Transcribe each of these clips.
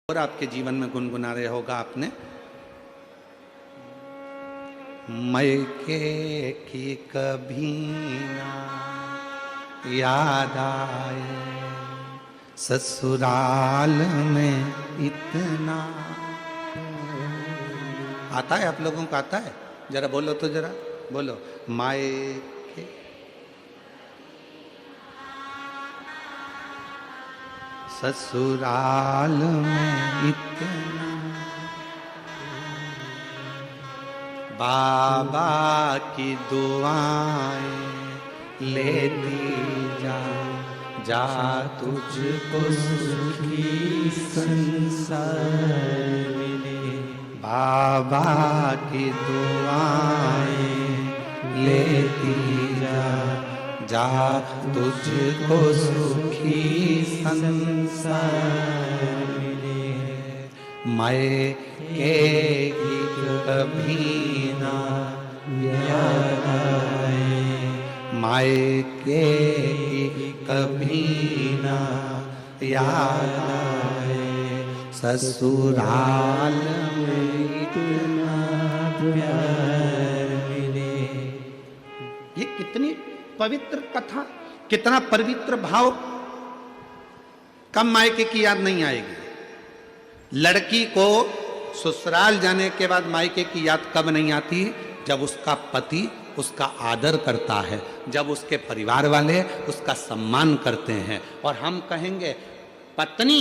और आपके जीवन में गुनगुना रहे होगा आपने, मैके की कभी ना याद आए, ससुराल में इतना। आता है आप लोगों को? आता है? जरा बोलो तो, जरा बोलो। मायके ससुराल में इतना, बाबा की दुआएं लेती जा, जा तुझको सुखी संसार मिले। बाबा की दुआएं लेती जा, जा तुझको सुखी संसार मिले। मैके की कभी ना याद आए, मैके की कभी ना याद आए, ससुराल में इतना प्यार मिले। ये कितनी पवित्र कथा, कितना पवित्र भाव। कब मायके की याद नहीं आएगी? लड़की को ससुराल जाने के बाद मायके की याद कब नहीं आती? जब उसका पति उसका आदर करता है, जब उसके परिवार वाले उसका सम्मान करते हैं। और हम कहेंगे, पत्नी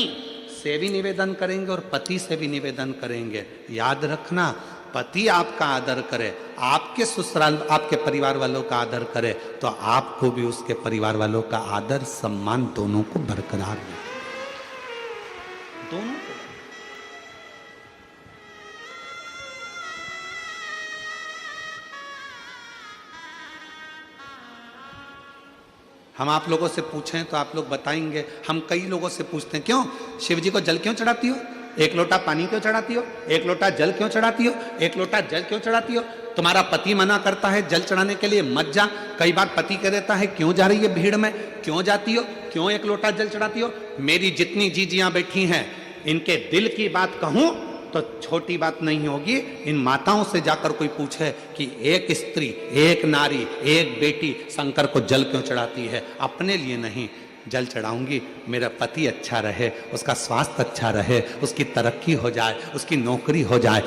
से भी निवेदन करेंगे और पति से भी निवेदन करेंगे, याद रखना, पति आपका आदर करे, आपके ससुराल आपके परिवार वालों का आदर करे, तो आपको भी उसके परिवार वालों का आदर सम्मान दोनों को बरकरार रहे, दोनों को। हम आप लोगों से पूछें तो आप लोग बताएंगे। हम कई लोगों से पूछते हैं, क्यों शिव जी को जल क्यों चढ़ाती हो? एक लोटा पानी क्यों चढ़ाती हो? एक लोटा जल क्यों चढ़ाती हो? एक लोटा जल क्यों चढ़ाती हो? तुम्हारा पति मना करता है जल चढ़ाने के लिए, मत जा। कई बार पति कह देता है, क्यों जा रही है भीड़ में, क्यों जाती हो, क्यों एक लोटा जल चढ़ाती हो? मेरी जितनी जीजियां बैठी हैं, इनके दिल की बात कहूं तो छोटी बात नहीं होगी। इन माताओं से जाकर कोई पूछे कि एक स्त्री, एक नारी, एक बेटी शंकर को जल क्यों चढ़ाती है? अपने लिए नहीं, जल चढ़ाऊंगी मेरा पति अच्छा रहे, उसका स्वास्थ्य अच्छा रहे, उसकी तरक्की हो जाए, उसकी नौकरी हो जाए।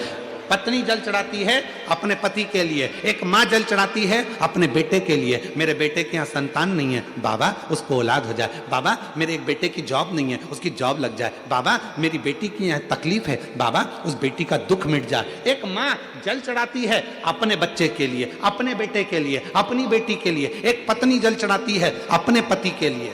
पत्नी जल चढ़ाती है अपने पति के लिए, एक माँ जल चढ़ाती है अपने बेटे के लिए। मेरे बेटे के यहाँ संतान नहीं है, बाबा उसको औलाद हो जाए। बाबा मेरे एक बेटे की जॉब नहीं है, उसकी जॉब लग जाए। बाबा मेरी बेटी की यहाँ तकलीफ है, बाबा उस बेटी का दुख मिट जाए। एक माँ जल चढ़ाती है अपने बच्चे के लिए, अपने बेटे के लिए, अपनी बेटी के लिए। एक पत्नी जल चढ़ाती है अपने पति के लिए।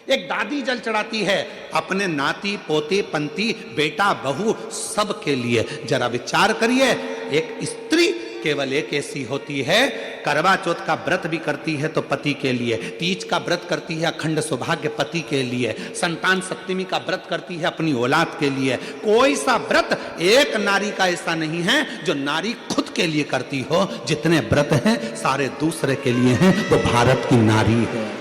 एक दादी जल चढ़ाती है अपने नाती पोते पंती बेटा बहू सब के लिए। जरा विचार करिए, एक स्त्री केवल एक ऐसी होती है, करवा चौथ का व्रत भी करती है तो पति के लिए, तीज का व्रत करती है अखंड सौभाग्य पति के लिए, संतान सप्तमी का व्रत करती है अपनी औलाद के लिए। कोई सा व्रत एक नारी का ऐसा नहीं है जो नारी खुद के लिए करती हो। जितने व्रत हैं सारे दूसरे के लिए हैं। वो भारत की नारी है,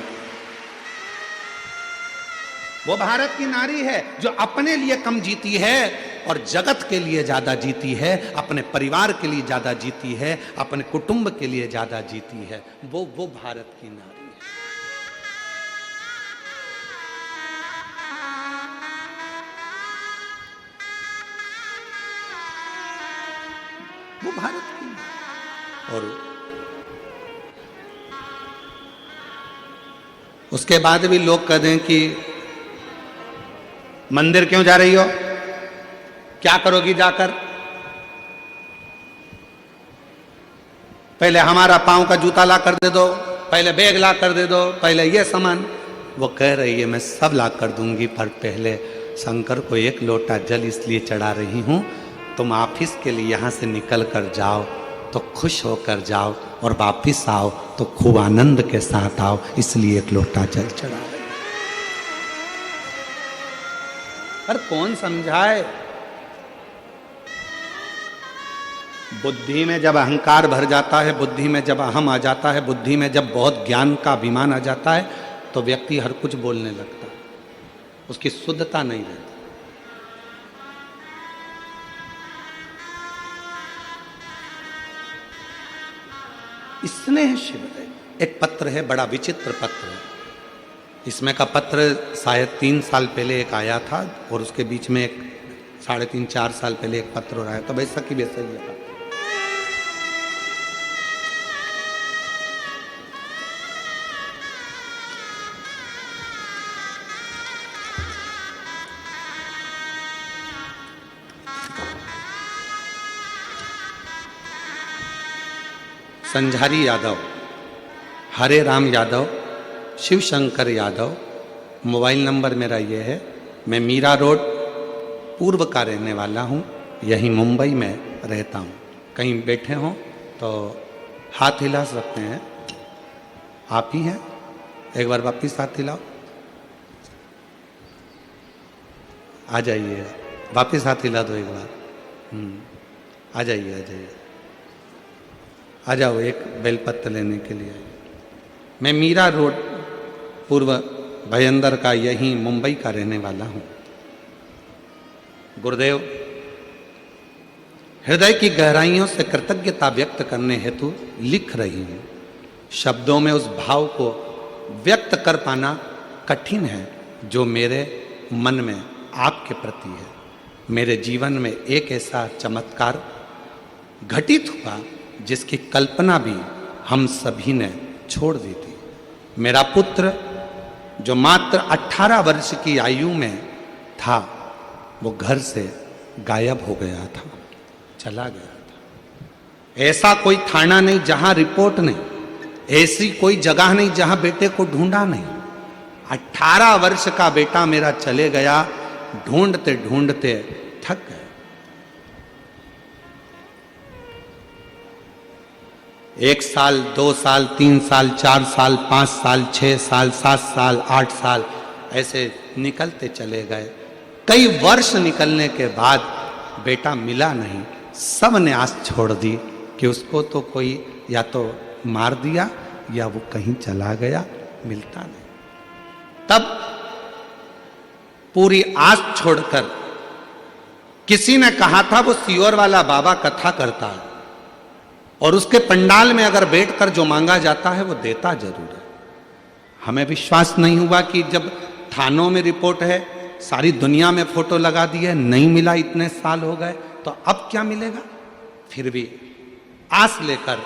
वो भारत की नारी है जो अपने लिए कम जीती है और जगत के लिए ज्यादा जीती है, अपने परिवार के लिए ज्यादा जीती है, अपने कुटुंब के लिए ज्यादा जीती है। वो भारत की नारी है। वो भारत की नारी। और उसके बाद भी लोग कह दें कि मंदिर क्यों जा रही हो, क्या करोगी जाकर? पहले हमारा पांव का जूता ला कर दे दो, पहले बैग ला कर दे दो, पहले ये सामान। वो कह रही है मैं सब ला कर दूंगी, पर पहले शंकर को एक लोटा जल इसलिए चढ़ा रही हूं, तुम ऑफिस के लिए यहां से निकल कर जाओ तो खुश होकर जाओ और वापिस आओ तो खूब आनंद के साथ आओ, इसलिए एक लोटा जल चढ़ा रही। पर कौन समझाए? बुद्धि में जब अहंकार भर जाता है, बुद्धि में जब अहम आ जाता है, बुद्धि में जब बहुत ज्ञान का अभिमान आ जाता है, तो व्यक्ति हर कुछ बोलने लगता है, उसकी शुद्धता नहीं रहती। स्नेह शिव है। एक पत्र है, बड़ा विचित्र पत्र है। इसमें का पत्र शायद 3 साल पहले एक आया था और उसके बीच में एक 3.5-4 साल पहले एक पत्र और आया, तो वैसा की वैसा ही है। संझारी यादव, हरे राम यादव, शिव शंकर यादव, मोबाइल नंबर मेरा ये है। मैं मीरा रोड पूर्व का रहने वाला हूँ, यहीं मुंबई में रहता हूँ। कहीं बैठे हों तो हाथ हिला सकते हैं। आप ही हैं? एक बार वापिस हाथ हिलाओ। आ जाइए, वापिस हाथ हिला दो एक बार। आ जाइए, आ जाइए, आ जाओ, एक बेलपत्र लेने के लिए। मैं मीरा रोड पूर्व भयंदर का यहीं मुंबई का रहने वाला हूँ। गुरुदेव, हृदय की गहराइयों से कृतज्ञता व्यक्त करने हेतु लिख रही हूँ। शब्दों में उस भाव को व्यक्त कर पाना कठिन है जो मेरे मन में आपके प्रति है। मेरे जीवन में एक ऐसा चमत्कार घटित हुआ जिसकी कल्पना भी हम सभी ने छोड़ दी थी। मेरा पुत्र जो मात्र 18 वर्ष की आयु में था, वो घर से गायब हो गया था, चला गया था। ऐसा कोई थाना नहीं जहां रिपोर्ट नहीं, ऐसी कोई जगह नहीं जहां बेटे को ढूंढा नहीं। 18 वर्ष का बेटा मेरा चले गया, ढूंढते ढूंढते थक गए। 1 साल, 2 साल, 3 साल, 4 साल, 5 साल, 6 साल, 7 साल, 8 साल ऐसे निकलते चले गए। कई वर्ष निकलने के बाद बेटा मिला नहीं। सब ने आस छोड़ दी कि उसको तो कोई या तो मार दिया या वो कहीं चला गया, मिलता नहीं। तब पूरी आस छोड़कर किसी ने कहा था वो सियोर वाला बाबा कथा करता है और उसके पंडाल में अगर बैठकर जो मांगा जाता है वो देता जरूर है। हमें विश्वास नहीं हुआ कि जब थानों में रिपोर्ट है, सारी दुनिया में फोटो लगा दी है, नहीं मिला, इतने साल हो गए, तो अब क्या मिलेगा। फिर भी आस लेकर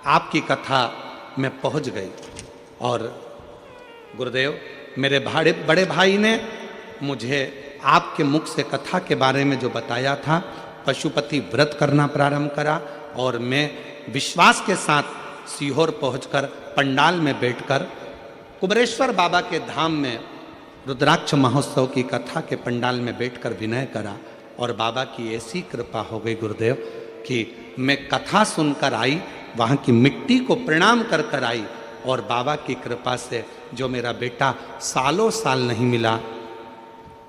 आपकी कथा में पहुंच गई। और गुरुदेव, मेरे बड़े भाई ने मुझे आपके मुख से कथा के बारे में जो बताया था, पशुपति व्रत करना प्रारंभ करा और मैं विश्वास के साथ सीहोर पहुंचकर पंडाल में बैठकर कुबरेश्वर बाबा के धाम में रुद्राक्ष महोत्सव की कथा के पंडाल में बैठकर विनय करा। और बाबा की ऐसी कृपा हो गई गुरुदेव कि मैं कथा सुनकर आई, वहाँ की मिट्टी को प्रणाम कर कर आई और बाबा की कृपा से जो मेरा बेटा सालों साल नहीं मिला,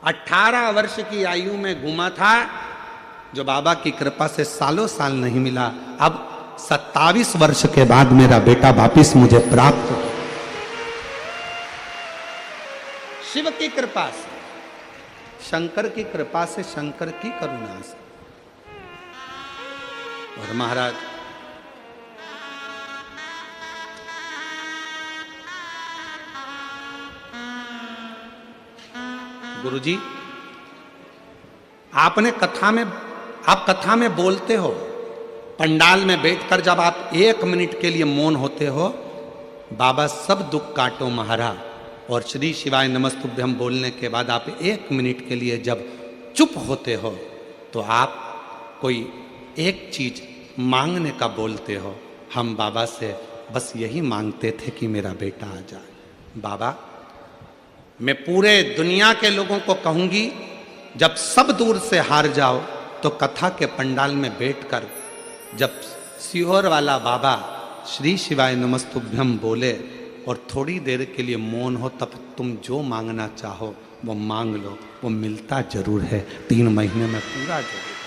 18 वर्ष की आयु में घूमा था, जो बाबा की कृपा से सालों साल नहीं मिला, अब 27 वर्ष के बाद मेरा बेटा वापिस मुझे प्राप्त हो। शिव की कृपा से, शंकर की कृपा से, शंकर की करुणा से। और महाराज, गुरुजी, आपने आप कथा में बोलते हो, पंडाल में बैठकर जब आप 1 मिनट के लिए मौन होते हो, बाबा सब दुख काटो महारा, और श्री शिवाय नमस्तुभ्यम बोलने के बाद आप 1 मिनट के लिए जब चुप होते हो तो आप कोई एक चीज मांगने का बोलते हो। हम बाबा से बस यही मांगते थे कि मेरा बेटा आ जाए। बाबा, मैं पूरे दुनिया के लोगों को कहूंगी, जब सब दूर से हार जाओ तो कथा के पंडाल में बैठकर जब सीहोर वाला बाबा श्री शिवाय नमस्तुभ्यम बोले और थोड़ी देर के लिए मौन हो, तब तुम जो मांगना चाहो वो मांग लो, वो मिलता जरूर है, 3 महीने में पूरा जरूर है।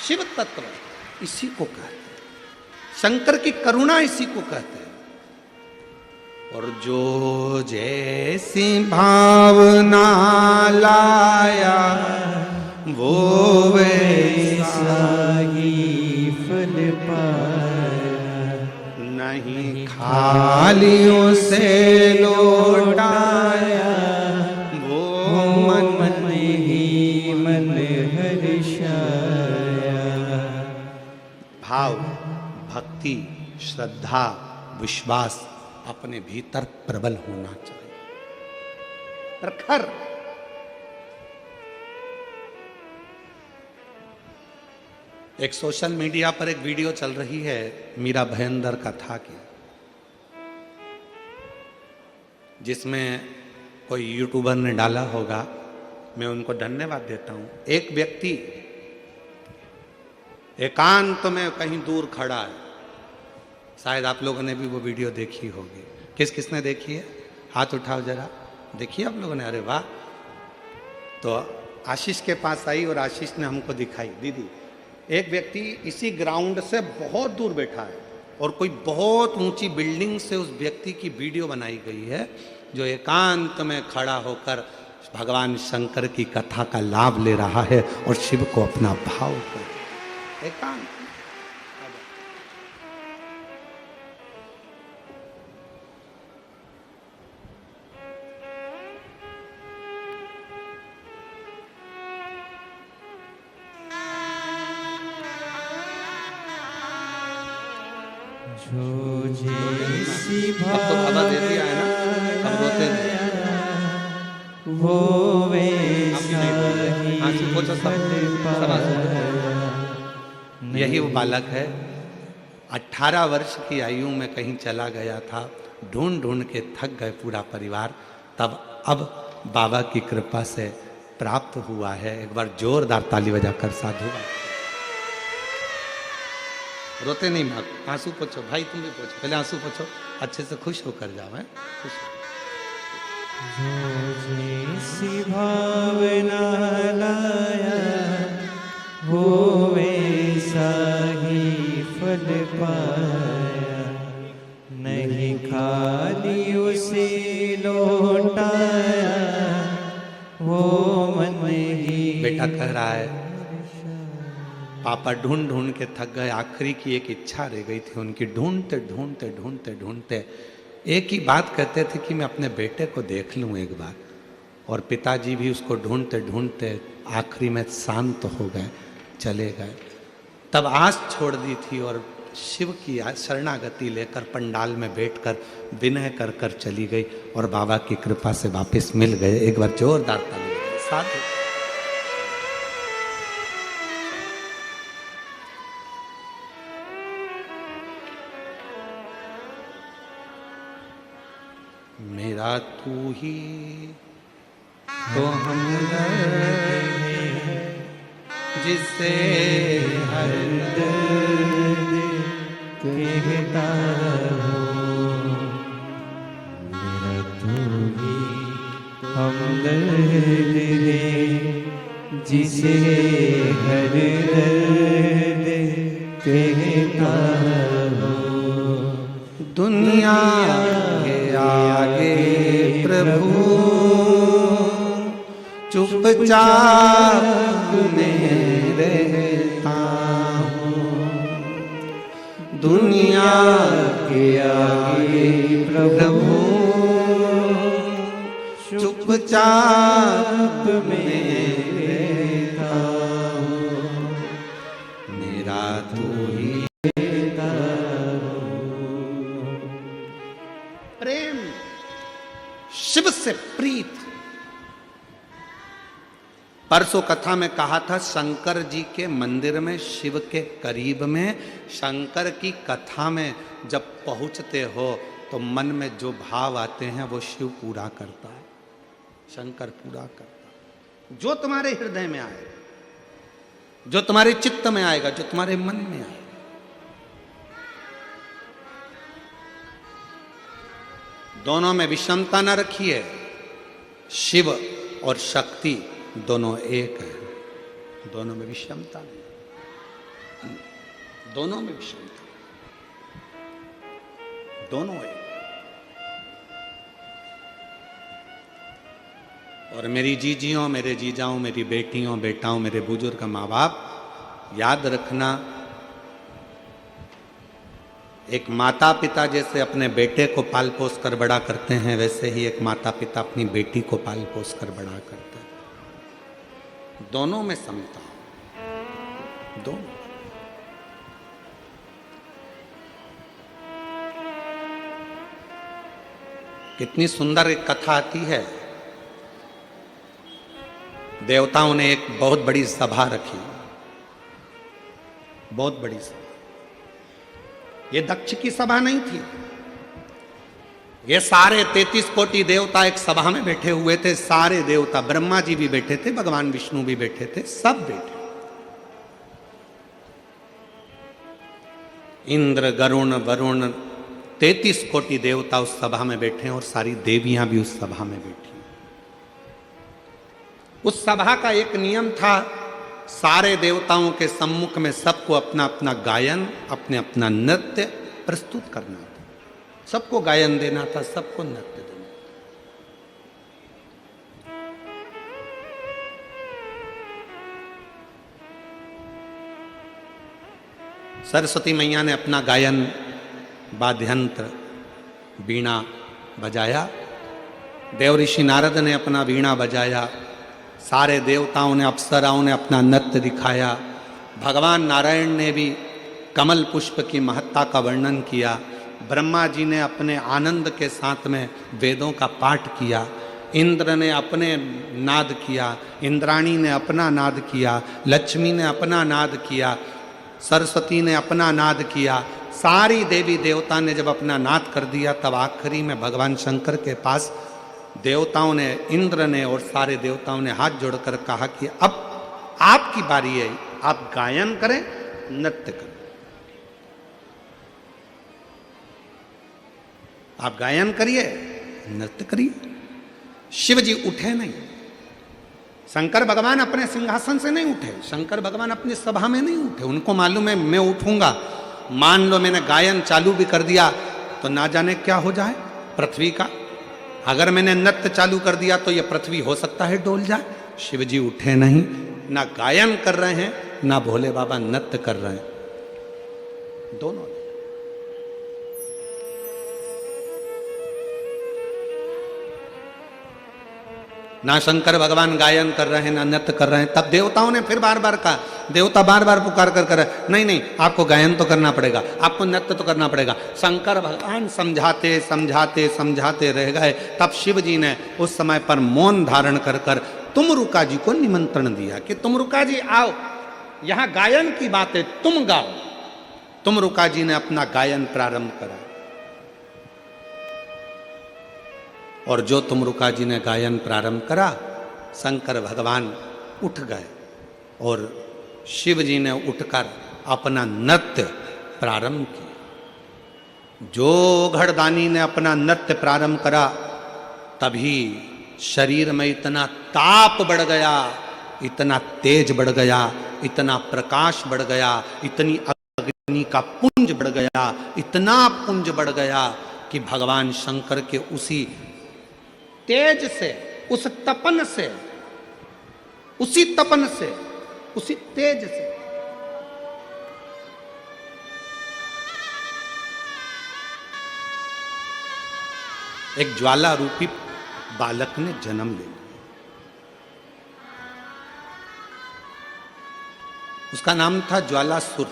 शिव तत्व इसी को कहते हैं, शंकर की करुणा इसी को कहते हैं। और जो जैसी भावना लाया वो वैसा ही फल पाया, खालियों से लौटाया वो मन ही मन हर्षाया। भाव, भक्ति, श्रद्धा, विश्वास अपने भीतर प्रबल होना चाहिए, प्रखर। एक सोशल मीडिया पर एक वीडियो चल रही है मीरा भयंदर कथा की, जिसमें कोई यूट्यूबर ने डाला होगा, मैं उनको धन्यवाद देता हूं। एक व्यक्ति एकांत में कहीं दूर खड़ा है, शायद आप लोगों ने भी वो वीडियो देखी होगी। किस किसने देखी है? हाथ उठाओ जरा, देखिए आप लोगों ने। अरे वाह। तो आशीष के पास आई और आशीष ने हमको दिखाई, दीदी एक व्यक्ति इसी ग्राउंड से बहुत दूर बैठा है और कोई बहुत ऊंची बिल्डिंग से उस व्यक्ति की वीडियो बनाई गई है, जो एकांत में खड़ा होकर भगवान शंकर की कथा का लाभ ले रहा है और शिव को अपना भाव कर एकांत। जो जैसी अब तो बाबा दे दिया है ना, अब रोते वो वैसा ही आंसू पोंछो सब यही वो बालक है। 18 वर्ष की आयु में कहीं चला गया था, ढूंढ ढूंढ के थक गए पूरा परिवार, तब अब बाबा की कृपा से प्राप्त हुआ है। एक बार जोरदार ताली बजाकर साधु। रोते नहीं भाग, आंसू पोछो भाई, तुम भी पोछो, पहले आंसू पोछो, अच्छे से खुश होकर जाओ। है खुश जो जैसी भावना लाया वो वैसा ही फल पाया, नहीं खाली उसे लौटाया वो मन ही। बेटा कह रहा है पापा ढूंढ ढूंढ के थक गए, आखिरी की एक इच्छा रह गई थी उनकी, ढूंढते ढूंढते ढूंढते ढूंढते एक ही बात कहते थे कि मैं अपने बेटे को देख लूं एक बार। और पिताजी भी उसको ढूंढते ढूंढते आखिरी में शांत हो गए, चले गए। तब आस छोड़ दी थी और शिव की शरणागति लेकर पंडाल में बैठकर विनय कर कर चली गई और बाबा की कृपा से वापस मिल गए। एक बार जोरदार ताली साथ। मेरा तू ही तो हमदर्द है, जिससे हर दर्द कहता हूँ। मेरा तू ही हमदर्द है, जिसे हर दर्द कहता हूँ। दुनिया आगे प्रभु चुपचाप में रहता हूँ, दुनिया के आगे प्रभु चुपचाप में रहता हूँ। मेरा तू ही प्रेम, शिव से प्रीत। परसों कथा में कहा था शंकर जी के मंदिर में, शिव के करीब में, शंकर की कथा में जब पहुंचते हो तो मन में जो भाव आते हैं वो शिव पूरा करता है, शंकर पूरा करता है। जो तुम्हारे हृदय में आए, जो तुम्हारे चित्त में आएगा, जो तुम्हारे मन में आएगा। दोनों में विषमता न रखिए। शिव और शक्ति दोनों एक है, दोनों में विषमता नहीं, दोनों में विषमता, दोनों एक। और मेरी जीजियों, मेरे जीजाओं, मेरी बेटियों, बेटाओं, मेरे बुजुर्ग माँ बाप, याद रखना एक माता पिता जैसे अपने बेटे को पाल पोस कर बड़ा करते हैं, वैसे ही एक माता पिता अपनी बेटी को पाल पोस कर बड़ा करते हैं। दोनों में समता, दोनों। कितनी सुंदर एक कथा आती है। देवताओं ने एक बहुत बड़ी सभा रखी, बहुत बड़ी सभा। ये दक्ष की सभा नहीं थी, ये सारे 33 कोटि देवता एक सभा में बैठे हुए थे। सारे देवता, ब्रह्मा जी भी बैठे थे, भगवान विष्णु भी बैठे थे, सब बैठे। इंद्र, गरुण, वरुण, 33 कोटि देवता उस सभा में बैठे और सारी देवियां भी उस सभा में बैठी। उस सभा का एक नियम था, सारे देवताओं के सम्मुख में सबको अपना अपना गायन, अपने अपना नृत्य प्रस्तुत करना था। सबको गायन देना था, सबको नृत्य देना था। सरस्वती मैया ने अपना गायन, वाद्यंत्र, वीणा बजाया। देव ऋषि नारद ने अपना वीणा बजाया। सारे देवताओं ने, अप्सराओं ने अपना नृत्य दिखाया। भगवान नारायण ने भी कमल पुष्प की महत्ता का वर्णन किया। ब्रह्मा जी ने अपने आनंद के साथ में वेदों का पाठ किया। इंद्र ने अपने नाद किया, इंद्राणी ने अपना नाद किया, लक्ष्मी ने अपना नाद किया, सरस्वती ने अपना नाद किया। सारी देवी देवता ने जब अपना नाद कर दिया, तब आखिरी में भगवान शंकर के पास देवताओं ने, इंद्र ने और सारे देवताओं ने हाथ जोड़कर कहा कि अब आपकी बारी है, आप गायन करें, नृत्य करें। आप गायन करिए, नृत्य करिए। शिव जी उठे नहीं। शंकर भगवान अपने सिंहासन से नहीं उठे, शंकर भगवान अपनी सभा में नहीं उठे। उनको मालूम है मैं उठूंगा, मान लो मैंने गायन चालू भी कर दिया तो ना जाने क्या हो जाए पृथ्वी का। अगर मैंने नृत्य चालू कर दिया तो ये पृथ्वी हो सकता है डोल जाए। शिव जी उठे नहीं, ना गायन कर रहे हैं, ना भोले बाबा नृत्य कर रहे हैं, दोनों। ना शंकर भगवान गायन कर रहे हैं, ना नृत्य कर रहे हैं। तब देवताओं ने फिर बार बार कहा, देवता बार बार पुकार कर नहीं नहीं, आपको गायन तो करना पड़ेगा, आपको नृत्य तो करना पड़ेगा। शंकर भगवान समझाते समझाते समझाते रह गए। तब शिव जी ने उस समय पर मौन धारण कर कर तुमरुका जी को निमंत्रण दिया कि तुमरुका जी आओ, यहां गायन की बात है, तुम गाओ। तुमरुका जी ने अपना गायन प्रारंभ करा और जो तुमरुका जी ने गायन प्रारंभ करा, शंकर भगवान उठ गए और शिव जी ने उठकर अपना नृत्य प्रारंभ किया। जो घड़दानी ने अपना नृत्य प्रारंभ करा, तभी शरीर में इतना ताप बढ़ गया, इतना तेज बढ़ गया, इतना प्रकाश बढ़ गया, इतनी अग्नि का पुंज बढ़ गया, इतना पुंज बढ़ गया कि भगवान शंकर के उसी तेज से, उस तपन से, उसी तपन से, उसी तेज से एक ज्वाला रूपी बालक ने जन्म ले लिया। उसका नाम था ज्वालासुर।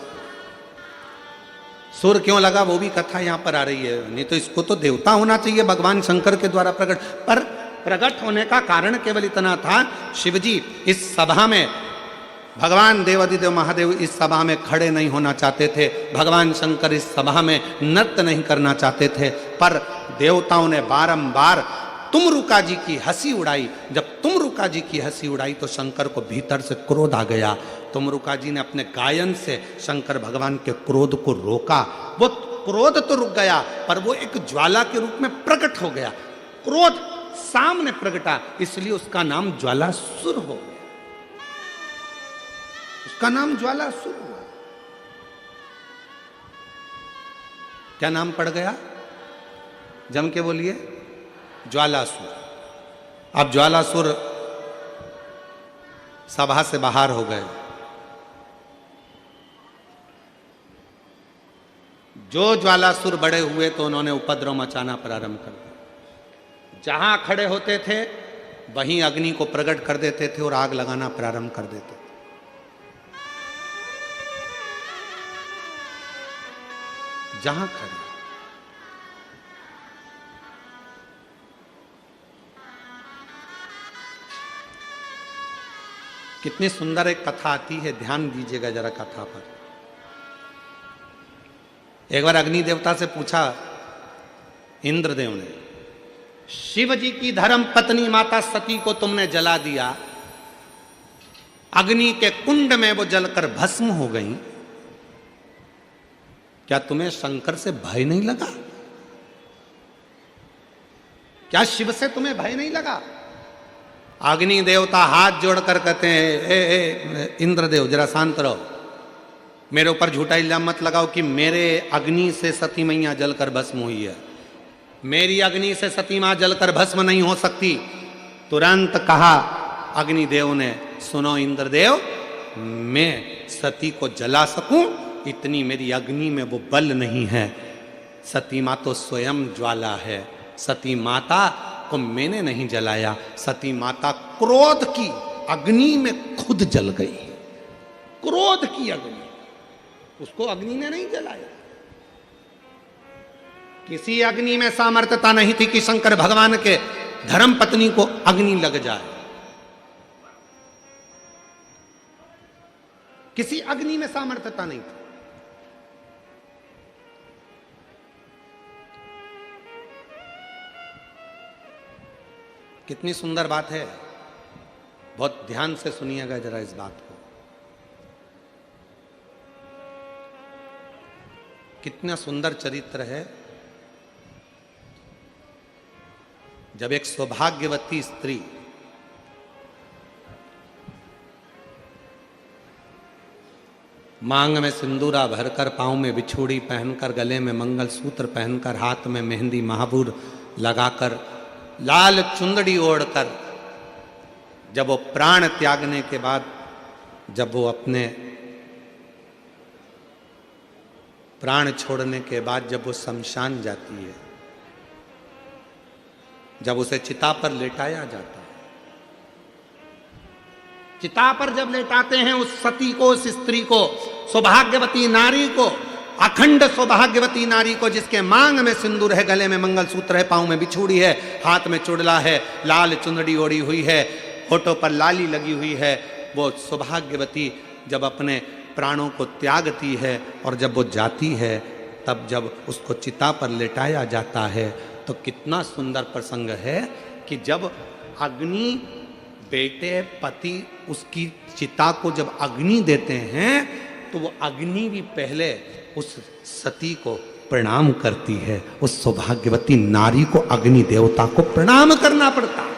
सुर क्यों लगा वो भी कथा यहां पर आ रही है, नहीं तो इसको तो देवता होना चाहिए, भगवान शंकर के द्वारा प्रकट। पर प्रकट होने का कारण केवल इतना था, शिवजी इस सभा में, भगवान देवादिदेव महादेव इस सभा में खड़े नहीं होना चाहते थे, भगवान शंकर इस सभा में नृत्य नहीं करना चाहते थे। पर देवताओं ने बारंबार तुमरुका जी की हंसी उड़ाई। जब तुमरुका जी की हंसी उड़ाई तो शंकर को भीतर से क्रोध आ गया। तुमरुका जी ने अपने गायन से शंकर भगवान के क्रोध को रोका। वो क्रोध तो रुक गया, पर वो एक ज्वाला के रूप में प्रकट हो गया। क्रोध सामने प्रगटा, इसलिए उसका नाम ज्वालासुर हो गया। उसका नाम ज्वालासुर हुआ। क्या नाम पड़ गया? जम के बोलिए, ज्वालासुर। अब ज्वालासुर सभा से बाहर हो गए। जो ज्वालासुर बड़े हुए तो उन्होंने उपद्रव मचाना प्रारंभ कर दिया। जहां खड़े होते थे वहीं अग्नि को प्रकट कर देते थे और आग लगाना प्रारंभ कर देते थे। जहां खड़े, कितनी सुंदर एक कथा आती है, ध्यान दीजिएगा जरा कथा पर। एक बार अग्नि देवता से पूछा इंद्रदेव ने, शिव जी की धर्म पत्नी माता सती को तुमने जला दिया, अग्नि के कुंड में वो जलकर भस्म हो गई, क्या तुम्हें शंकर से भय नहीं लगा? क्या शिव से तुम्हें भय नहीं लगा? अग्नि देवता हाथ जोड़कर कहते हैं, ए इंद्रदेव जरा शांत रहो, मेरे ऊपर झूठा इल्जाम मत लगाओ कि मेरे अग्नि से सती मैया जलकर भस्म हुई है। मेरी अग्नि से सती मां जलकर भस्म नहीं हो सकती। तुरंत कहा अग्निदेव ने, सुनो इंद्रदेव, मैं सती को जला सकूं इतनी मेरी अग्नि में वो बल नहीं है। सती मां तो स्वयं ज्वाला है। सती माता को मैंने नहीं जलाया, सती माता क्रोध की अग्नि में खुद जल गई। क्रोध की अग्नि, उसको अग्नि ने नहीं जलाया। किसी अग्नि में सामर्थ्यता नहीं थी कि शंकर भगवान के धर्म पत्नी को अग्नि लग जाए। किसी अग्नि में सामर्थ्यता नहीं थी। कितनी सुंदर बात है, बहुत ध्यान से सुनिएगा जरा इस बात को। कितना सुंदर चरित्र है। जब एक सौभाग्यवती स्त्री मांग में सिंदूरा भरकर, पांव में बिछुड़ी पहनकर, गले में मंगलसूत्र पहनकर, हाथ में मेहंदी महाबूर लगाकर, लाल चुंदड़ी ओढ़कर, जब वो प्राण त्यागने के बाद, जब वो अपने प्राण छोड़ने के बाद जब वो शमशान जाती है, जब उसे चिता पर लेटाया जाता है, चिता पर जब लेटाते हैं उस सती को, उस स्त्री को, सौभाग्यवती नारी को, अखंड सौभाग्यवती नारी को, जिसके मांग में सिंदूर है, गले में मंगलसूत्र है, पांव में बिछुड़ी है, हाथ में चुड़ला है, लाल चुंदड़ी ओढ़ी हुई है, होठों पर लाली लगी हुई है, वो सौभाग्यवती जब अपने प्राणों को त्यागती है और जब वो जाती है, तब जब उसको चिता पर लेटाया जाता है, तो कितना सुंदर प्रसंग है कि जब अग्नि, बेटे, पति उसकी चिता को जब अग्नि देते हैं तो वो अग्नि भी पहले उस सती को प्रणाम करती है। उस सौभाग्यवती नारी को, अग्नि देवता को प्रणाम करना पड़ता है।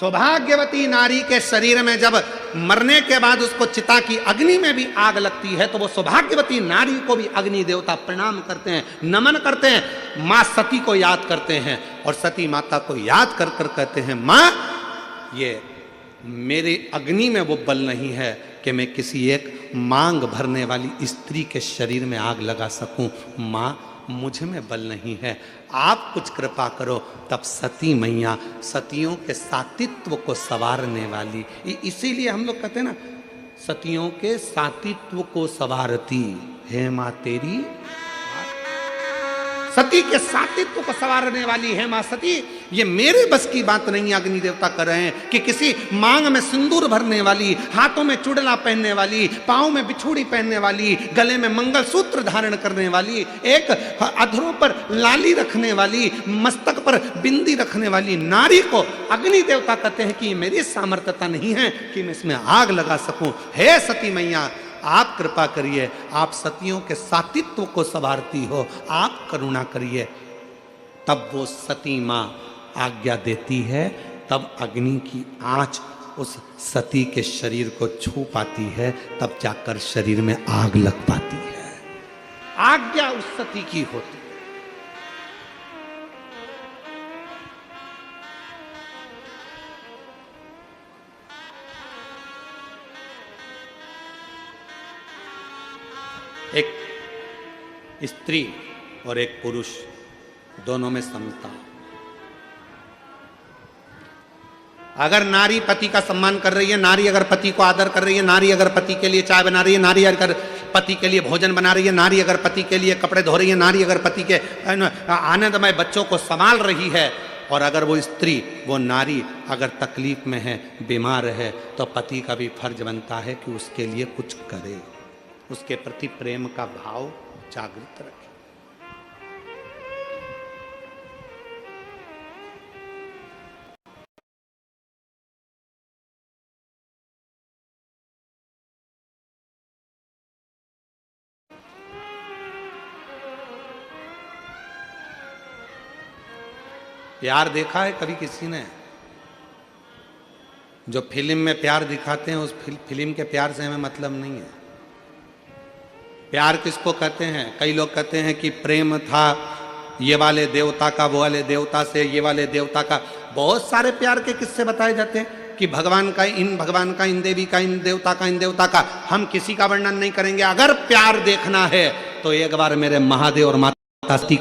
सौभाग्यवती नारी के शरीर में जब मरने के बाद उसको चिता की अग्नि में भी आग लगती है तो वो सौभाग्यवती नारी को भी अग्नि देवता प्रणाम करते हैं, नमन करते हैं, मां सती को याद करते हैं और सती माता को याद कर कर कहते हैं, मां, ये मेरे अग्नि में वो बल नहीं है कि मैं किसी एक मांग भरने वाली स्त्री के शरीर में आग लगा सकूं। मां, मुझे में बल नहीं है, आप कुछ कृपा करो। तब सती मैया, सतियों के सातित्व को संवारने वाली, इसीलिए हम लोग कहते हैं ना, सतियों के सातित्व को संवारती है मां तेरी, सती के सातित्व को संवारने वाली है मां सती। ये मेरे बस की बात नहीं, अग्नि देवता कर रहे हैं कि किसी मांग में सिंदूर भरने वाली, हाथों में चुड़ला पहनने वाली, पांव में बिछुड़ी पहनने वाली, गले में मंगलसूत्र धारण करने वाली, एक अधरों पर लाली रखने वाली, मस्तक पर बिंदी रखने वाली नारी को अग्नि देवता कहते हैं कि मेरी सामर्थ्यता नहीं है कि मैं इसमें आग लगा सकूं। हे सती मैया, आप कृपा करिए, आप सतियों के सातित्व को संवारती हो, आप करुणा करिए। तब वो सती मां आज्ञा देती है, तब अग्नि की आंच उस सती के शरीर को छू पाती है, तब जाकर शरीर में आग लग पाती है। आज्ञा उस सती की होती। स्त्री और एक पुरुष, दोनों में समता। अगर नारी पति का सम्मान कर रही है, नारी अगर पति को आदर कर रही है, नारी अगर पति के लिए चाय बना रही है, नारी अगर पति के लिए भोजन बना रही है, नारी अगर पति के लिए कपड़े धो रही है, नारी अगर पति के आनंदमय बच्चों को संभाल रही है, और अगर वो स्त्री, वो नारी अगर तकलीफ में है, बीमार है, तो पति का भी फर्ज बनता है कि उसके लिए कुछ करे, उसके प्रति प्रेम का भाव जागृत रखे। प्यार देखा है कभी किसी ने? जो फिल्म में प्यार दिखाते हैं, उस फिल्म के प्यार से हमें मतलब नहीं है। प्यार किसको कहते हैं? कई लोग कहते हैं कि प्रेम था ये वाले देवता का वो वाले देवता से, ये वाले देवता का। बहुत सारे प्यार के किस्से बताए जाते हैं कि भगवान का इन देवी का, इन देवता का, इन देवता का। हम किसी का वर्णन नहीं करेंगे। अगर प्यार देखना है तो एक बार मेरे महादेव और माता सती